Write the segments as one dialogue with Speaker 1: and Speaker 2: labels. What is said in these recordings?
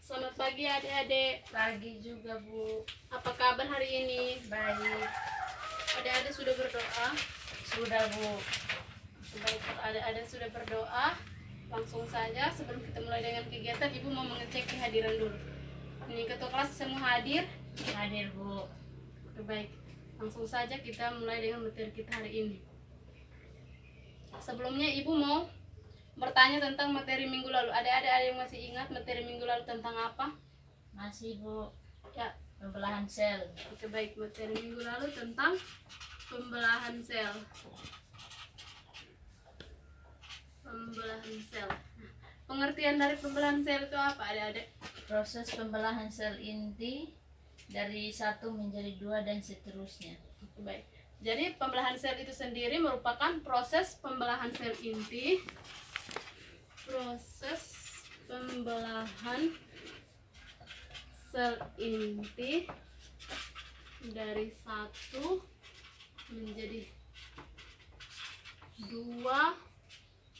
Speaker 1: Selamat pagi adik-adik.
Speaker 2: Pagi juga, Bu.
Speaker 1: Apa kabar hari ini?
Speaker 2: Baik.
Speaker 1: Adik-adik sudah berdoa?
Speaker 2: Sudah, Bu.
Speaker 1: Baik, kalau adik-adik sudah berdoa, langsung saja sebelum kita mulai dengan kegiatan, Ibu mau mengecek kehadiran dulu. Ini ketua kelas semua hadir?
Speaker 2: Hadir, Bu.
Speaker 1: Oke, baik. Langsung saja kita mulai dengan materi kita hari ini. Sebelumnya Ibu mau bertanya tentang materi minggu lalu. Adik-adik ada yang masih ingat materi minggu lalu tentang apa?
Speaker 2: Masih, Bu.
Speaker 1: Ya,
Speaker 2: Pembelahan sel.
Speaker 1: oke baik. Materi minggu lalu tentang pembelahan sel. Pembelahan sel. Pengertian dari pembelahan sel itu apa, adik-adik?
Speaker 2: Proses pembelahan sel inti dari 1 menjadi 2 dan seterusnya.
Speaker 1: Oke, baik. Jadi pembelahan sel itu sendiri merupakan proses pembelahan sel inti. Proses pembelahan sel inti dari 1 menjadi 2,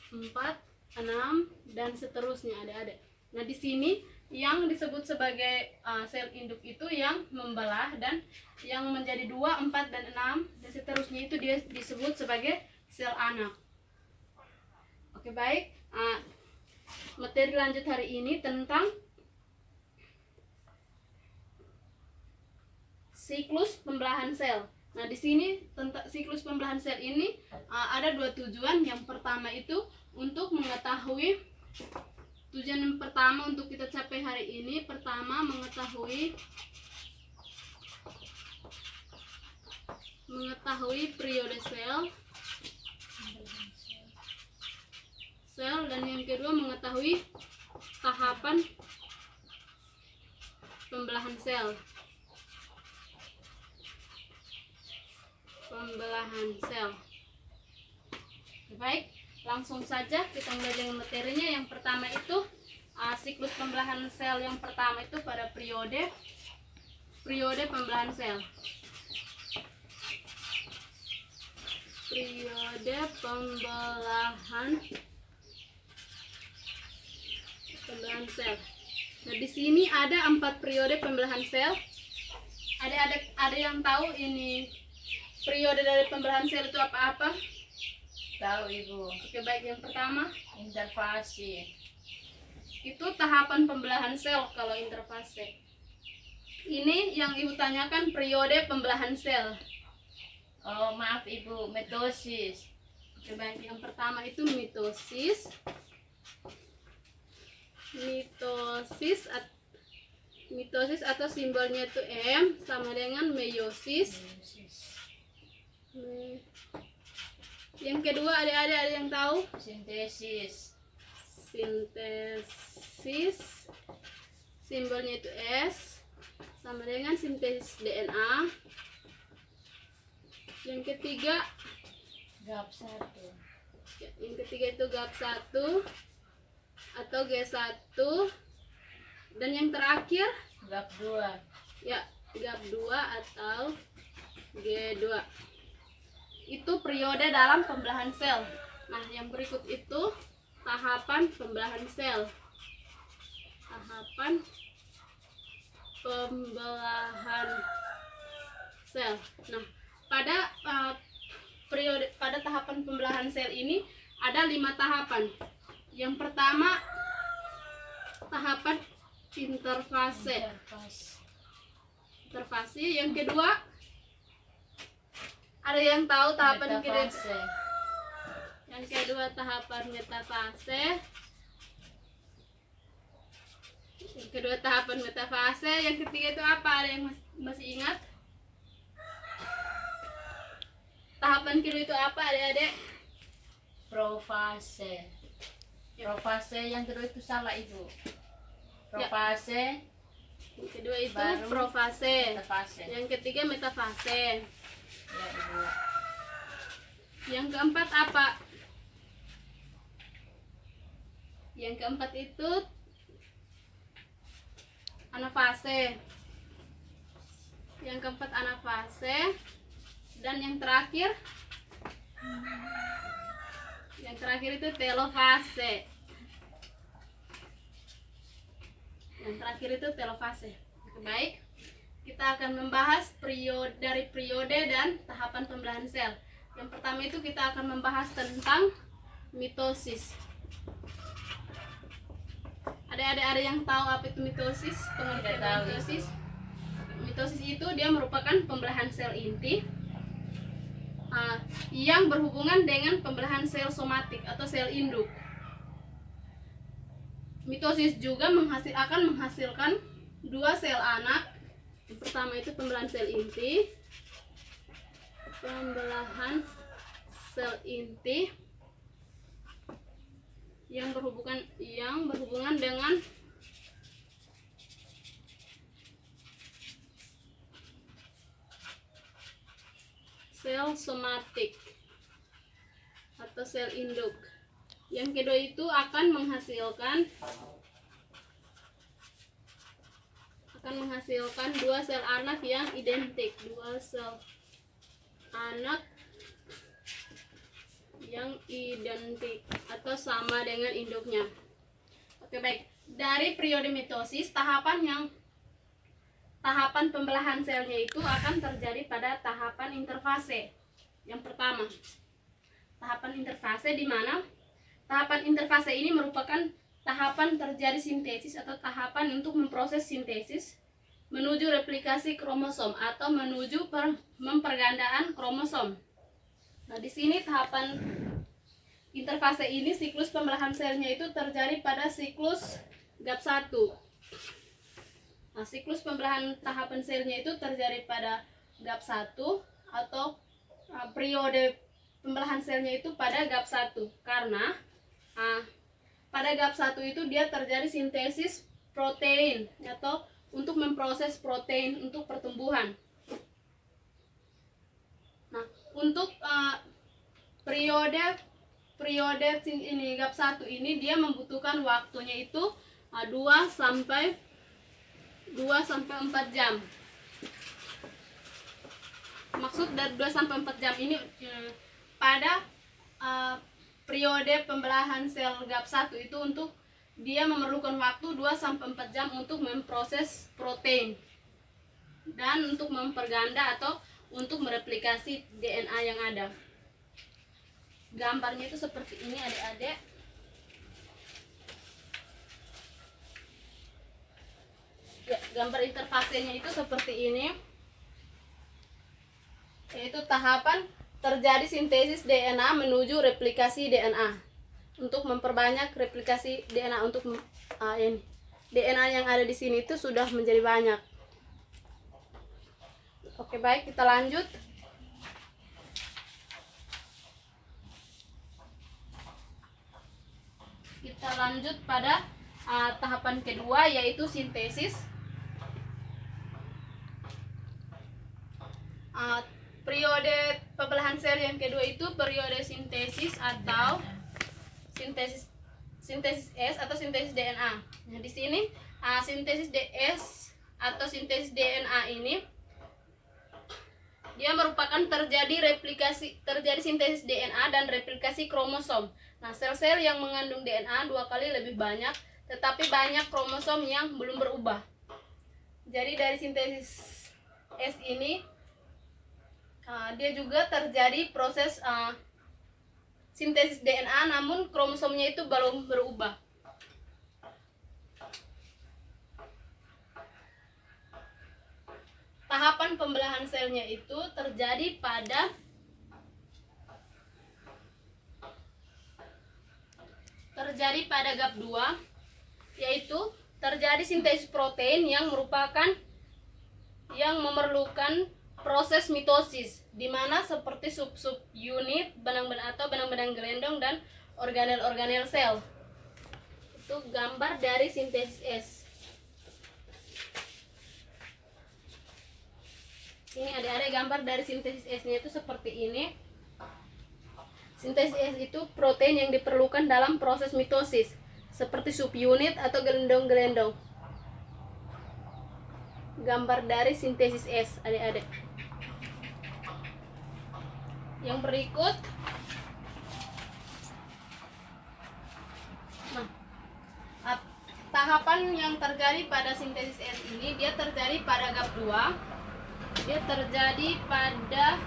Speaker 1: 4, 6 dan seterusnya, adik-adik. Nah, di sini yang disebut sebagai sel induk itu yang membelah, dan yang menjadi 2, 4 dan 6 dan seterusnya itu dia disebut sebagai sel anak. Oke, baik. Materi lanjut hari ini tentang siklus pembelahan sel. Nah, di sini tentang siklus pembelahan sel ini ada 2 tujuan. Yang pertama itu untuk mengetahui tujuan yang pertama untuk kita capai hari ini. Pertama, mengetahui periode sel, dan yang kedua mengetahui tahapan pembelahan sel. Baik, langsung saja kita mulai dengan materinya. Yang pertama itu siklus pembelahan sel. Yang pertama itu pada periode pembelahan sel. Periode pembelahan sel. Nah, di sini ada 4 periode pembelahan sel. Ada yang tahu ini periode dari pembelahan sel itu apa-apa?
Speaker 2: Tahu, Ibu.
Speaker 1: Oke, baik. Yang pertama,
Speaker 2: Interfase.
Speaker 1: itu tahapan pembelahan sel kalau interfase. Ini yang Ibu tanyakan periode pembelahan sel.
Speaker 2: Oh, maaf, Ibu. Mitosis.
Speaker 1: Oke, baik. Yang pertama itu mitosis. Mitosis atau simbolnya itu M, sama dengan meiosis. Yang kedua, ada yang tahu?
Speaker 2: Sintesis.
Speaker 1: Simbolnya itu S, sama dengan sintesis DNA. Yang ketiga
Speaker 2: GAP1.
Speaker 1: Yang ketiga itu GAP1 atau G1, dan yang terakhir
Speaker 2: GAP2.
Speaker 1: ya GAP2 atau G2. Itu periode dalam pembelahan sel. Nah, yang berikut itu tahapan pembelahan sel. Nah, pada tahapan pembelahan sel ini ada 5 tahapan. Yang pertama, tahapan interfase. Yang kedua, ada yang tahu tahapan
Speaker 2: Metafase.
Speaker 1: Yang kedua, tahapan metafase. Yang ketiga itu apa? Ada yang masih ingat? Tahapan kedua itu apa, adik-adik?
Speaker 2: Profase. Profase yang kedua itu salah, Ibu. Profase.
Speaker 1: Yang kedua itu
Speaker 2: Baru
Speaker 1: profase.
Speaker 2: Metafase.
Speaker 1: Yang ketiga metafase.
Speaker 2: Ya, Ibu.
Speaker 1: Yang keempat apa? Yang keempat itu anafase. Dan yang terakhir itu telofase. Yang terakhir itu telofase. Oke, baik. Kita akan membahas dari periode dan tahapan pembelahan sel. Yang pertama itu kita akan membahas tentang mitosis. Adik-adik ada yang tahu apa itu mitosis? Pengertian
Speaker 2: Tidak tahu.
Speaker 1: mitosis. Mitosis itu dia merupakan pembelahan sel inti yang berhubungan dengan pembelahan sel somatik atau sel induk. Mitosis juga akan menghasilkan dua sel anak. Yang pertama itu pembelahan sel inti. Pembelahan sel inti yang berhubungan dengan sel somatik atau sel induk. Yang kedua itu akan menghasilkan dua sel anak yang identik, dua sel anak yang identik atau sama dengan induknya. Oke, baik. Dari periode mitosis, tahapan pembelahan selnya itu akan terjadi pada tahapan interfase. Yang pertama, tahapan interfase, di mana tahapan interfase ini merupakan tahapan terjadi sintesis atau tahapan untuk memproses sintesis menuju replikasi kromosom atau menuju mempergandaan kromosom. Nah, di sini tahapan interfase ini siklus pembelahan selnya itu terjadi pada siklus GAP1. Nah, siklus pembelahan tahapan selnya itu terjadi pada GAP1 atau periode pembelahan selnya itu pada GAP1 karena pada GAP1 itu dia terjadi sintesis protein atau untuk memproses protein untuk pertumbuhan. Nah, untuk periode ini GAP1 ini dia membutuhkan waktunya itu 2 sampai 4 jam. Maksud dari 2 sampai 4 jam ini pada periode pembelahan sel GAP1 itu untuk dia memerlukan waktu 2 sampai 4 jam untuk memproses protein dan untuk memperganda atau untuk mereplikasi DNA yang ada. Gambarnya itu seperti ini, adik-adik. Ya, gambar interfasenya itu seperti ini. Yaitu tahapan terjadi sintesis DNA menuju replikasi DNA. Untuk memperbanyak replikasi DNA untuk ini. DNA yang ada di sini itu sudah menjadi banyak. Oke, baik, kita lanjut. Kita lanjut pada tahapan kedua, yaitu sintesis. Periode pembelahan sel yang kedua itu periode sintesis atau sintesis S atau sintesis DNA. Nah, di sini sintesis DS atau sintesis DNA ini dia merupakan terjadi sintesis DNA dan replikasi kromosom. Nah, sel-sel yang mengandung DNA 2 kali lebih banyak, tetapi banyak kromosom yang belum berubah. Jadi dari sintesis S ini dia juga terjadi proses sintesis DNA, namun kromosomnya itu belum berubah. Tahapan pembelahan selnya itu terjadi pada GAP2, yaitu terjadi sintesis protein yang memerlukan proses mitosis, di mana seperti sub-sub unit, benang-benang gelendong dan organel-organel sel. Itu gambar dari sintesis S. Ini adik-adik gambar dari sintesis S-nya itu seperti ini. Sintesis S itu protein yang diperlukan dalam proses mitosis, seperti subunit atau gelendong-gelendong. Gambar dari sintesis S, adik-adik. Yang berikut, tahapan yang terjadi pada sintesis S ini dia terjadi pada gap 2. Dia terjadi pada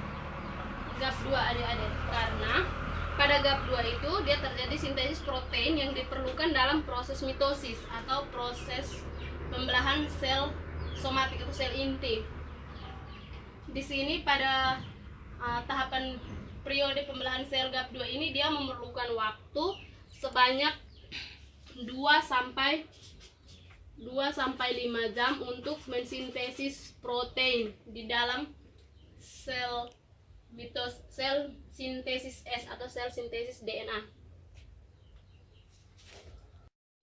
Speaker 1: gap 2 adik-adik, karena pada gap 2 itu dia terjadi sintesis protein yang diperlukan dalam proses mitosis atau proses pembelahan sel somatik atau sel inti. Di sini pada tahapan periode pembelahan sel gap 2 ini dia memerlukan waktu sebanyak 2 sampai 5 jam untuk mensintesis protein di dalam sel sintesis S atau sel sintesis DNA.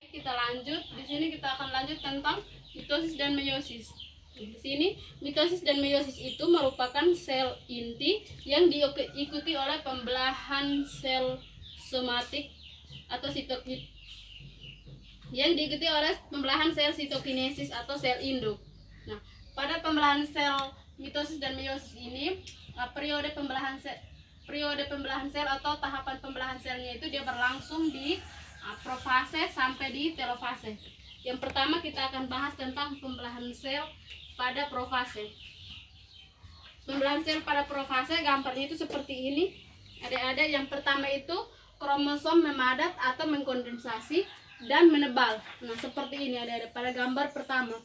Speaker 1: Kita lanjut, di sini kita akan lanjut tentang mitosis dan meiosis. Di sini mitosis dan meiosis itu merupakan sel inti yang diikuti oleh pembelahan sel somatik atau yang diikuti oleh pembelahan sel sitokinesis atau sel induk. Nah, pada pembelahan sel mitosis dan meiosis ini, periode pembelahan sel atau tahapan pembelahan selnya itu dia berlangsung di profase sampai di telofase. Yang pertama kita akan bahas tentang pembelahan sel pada profase. Pembelahan sel pada profase gambarnya itu seperti ini. Ada yang pertama itu kromosom memadat atau mengkondensasi dan menebal. Nah, seperti ini ada pada gambar pertama.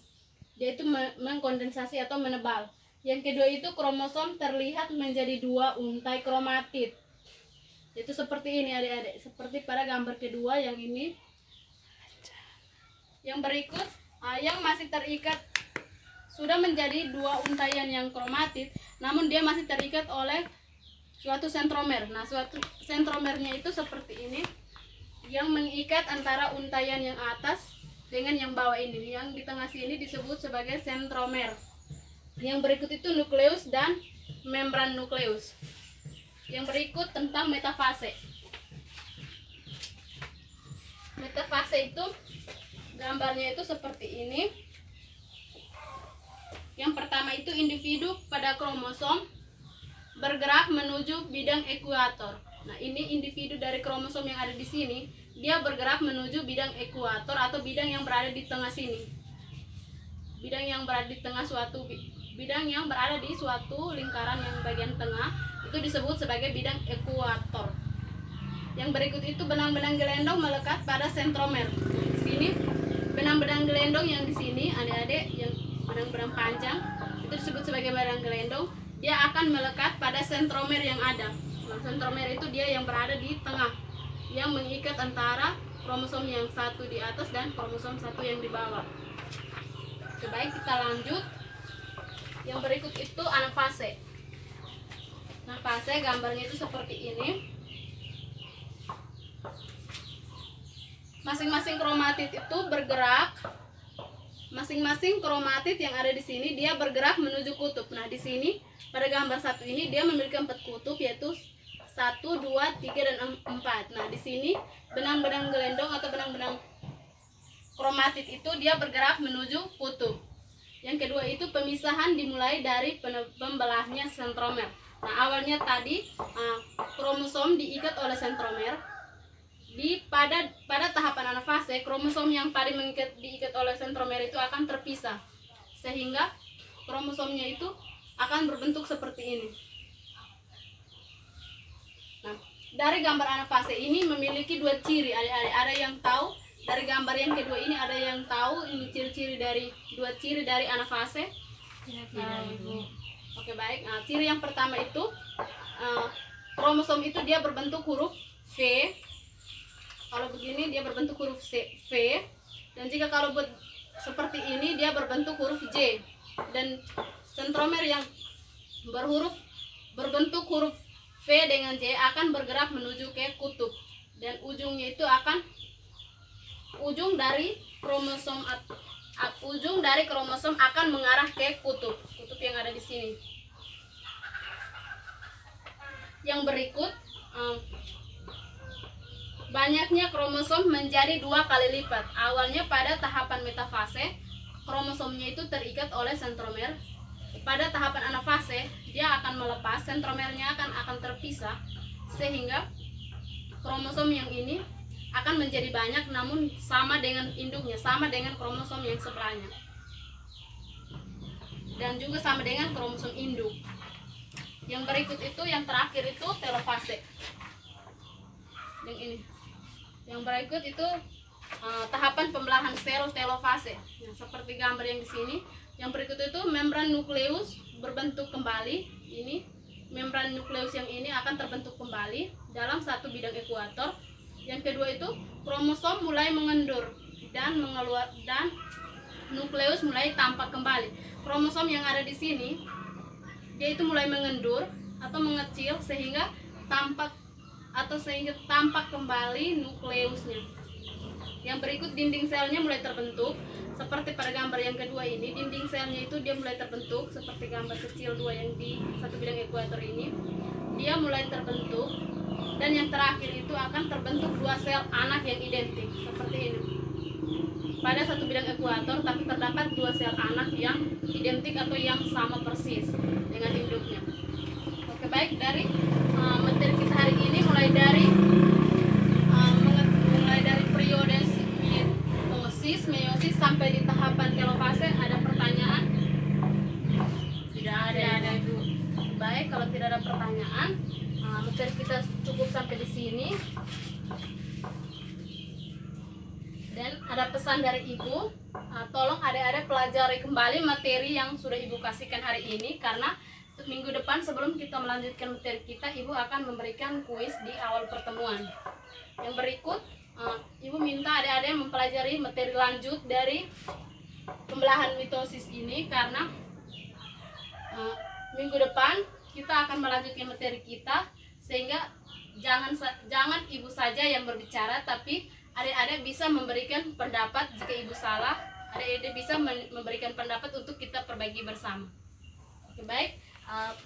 Speaker 1: Dia itu mengkondensasi atau menebal. Yang kedua itu kromosom terlihat menjadi 2 untai kromatid. Itu seperti ini adik-adik, seperti pada gambar kedua yang ini. Yang berikut yang masih terikat sudah menjadi 2 untaian yang kromatid, namun dia masih terikat oleh suatu sentromer. Nah, suatu sentromernya itu seperti ini, yang mengikat antara untaian yang atas dengan yang bawah ini. Yang di tengah sini disebut sebagai sentromer. Yang berikut itu nukleus dan membran nukleus. Yang berikut tentang metafase. Metafase itu gambarnya itu seperti ini. Yang pertama itu individu pada kromosom bergerak menuju bidang ekuator. Nah, ini individu dari kromosom yang ada di sini, dia bergerak menuju bidang ekuator atau bidang yang berada di tengah sini. Bidang yang berada di suatu lingkaran yang bagian tengah itu disebut sebagai bidang ekuator. Yang berikut itu benang-benang gelendong melekat pada sentromer. Di sini benang-benang gelendong yang di sini adik-adik, yang benang-benang panjang itu disebut sebagai benang gelendong. Dia akan melekat pada sentromer yang ada. Nah, sentromer itu dia yang berada di tengah, yang mengikat antara kromosom yang satu di atas dan kromosom satu yang di bawah. Oke, baik, kita lanjut. Yang berikut itu anafase. Anafase gambarnya itu seperti ini. Masing-masing kromatid itu bergerak. Masing-masing kromatid yang ada di sini dia bergerak menuju kutub. Nah, di sini pada gambar satu ini dia memiliki 4 kutub, yaitu 1, 2, 3, dan 4. Nah, di sini benang-benang gelendong atau benang-benang kromatid itu dia bergerak menuju kutub. Yang kedua itu pemisahan dimulai dari pembelahnya sentromer. Nah, awalnya tadi kromosom diikat oleh sentromer. Pada tahapan anafase, kromosom yang tadi diikat oleh sentromer itu akan terpisah, sehingga kromosomnya itu akan berbentuk seperti ini. Nah, dari gambar anafase ini memiliki 2 ciri. Ada yang tahu dari gambar yang kedua ini, ada yang tahu ini ciri-ciri dari 2 ciri dari anafase? Oke, baik. Nah, ciri yang pertama itu kromosom itu dia berbentuk huruf V. Kalau begini dia berbentuk huruf V, dan jika kalau seperti ini dia berbentuk huruf J. Dan sentromer yang berbentuk huruf V dengan J akan bergerak menuju ke kutub, dan ujungnya itu akan ujung dari kromosom akan mengarah ke kutub yang ada di sini. Yang berikut banyaknya kromosom menjadi 2 kali lipat. Awalnya pada tahapan metafase, kromosomnya itu terikat oleh sentromer. Pada tahapan anafase, dia akan melepas, sentromernya akan terpisah, sehingga kromosom yang ini akan menjadi banyak, namun sama dengan induknya, sama dengan kromosom yang sebelahnya, dan juga sama dengan kromosom induk. Yang berikut itu, yang terakhir itu telofase. Yang ini, yang berikut itu tahapan pembelahan sel telofase. Nah, seperti gambar yang di sini. Yang berikut itu membran nukleus berbentuk kembali. Ini membran nukleus yang ini akan terbentuk kembali dalam satu bidang ekuator. Yang kedua itu kromosom mulai mengendur dan mengeluar, dan nukleus mulai tampak kembali. Kromosom yang ada di sini dia itu mulai mengendur atau mengecil sehingga tampak kembali nukleusnya. Yang berikut dinding selnya mulai terbentuk seperti pada gambar yang kedua ini. Dinding selnya itu dia mulai terbentuk seperti gambar kecil 2 yang di satu bidang ekuator ini. Dia mulai terbentuk, dan yang terakhir itu akan terbentuk 2 sel anak yang identik seperti ini. Pada satu bidang ekuator tapi terdapat 2 sel anak yang identik atau yang sama persis dengan induknya. Oke, baik, dari materi kita hari ini mulai dari periode mitosis, meiosis sampai di tahapan telofase. Ada pertanyaan?
Speaker 2: Tidak ada.
Speaker 1: Ibu. Baik, kalau tidak ada pertanyaan, materi kita cukup sampai di sini. Dan ada pesan dari Ibu, tolong adik-adik pelajari kembali materi yang sudah Ibu kasihkan hari ini, karena minggu depan sebelum kita melanjutkan materi kita, Ibu akan memberikan kuis di awal pertemuan. Yang berikut, Ibu minta adik-adik mempelajari materi lanjut dari pembelahan mitosis ini, karena minggu depan kita akan melanjutkan materi kita, sehingga jangan Ibu saja yang berbicara, tapi adik-adik bisa memberikan pendapat. Jika Ibu salah, adik-adik bisa memberikan pendapat untuk kita perbaiki bersama. Oke, baik.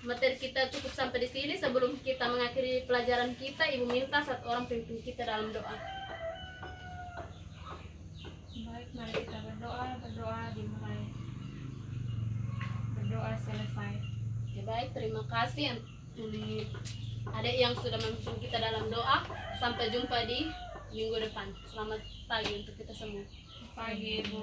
Speaker 1: Materi kita cukup sampai di sini. Sebelum kita mengakhiri pelajaran kita, Ibu minta satu orang pimpin kita dalam doa.
Speaker 3: Baik, mari kita berdoa dimulai. Berdoa selesai.
Speaker 1: Oke, baik, terima kasih adik yang sudah memimpin kita dalam doa. Sampai jumpa di minggu depan. Selamat pagi untuk kita semua.
Speaker 3: Pagi, Ibu.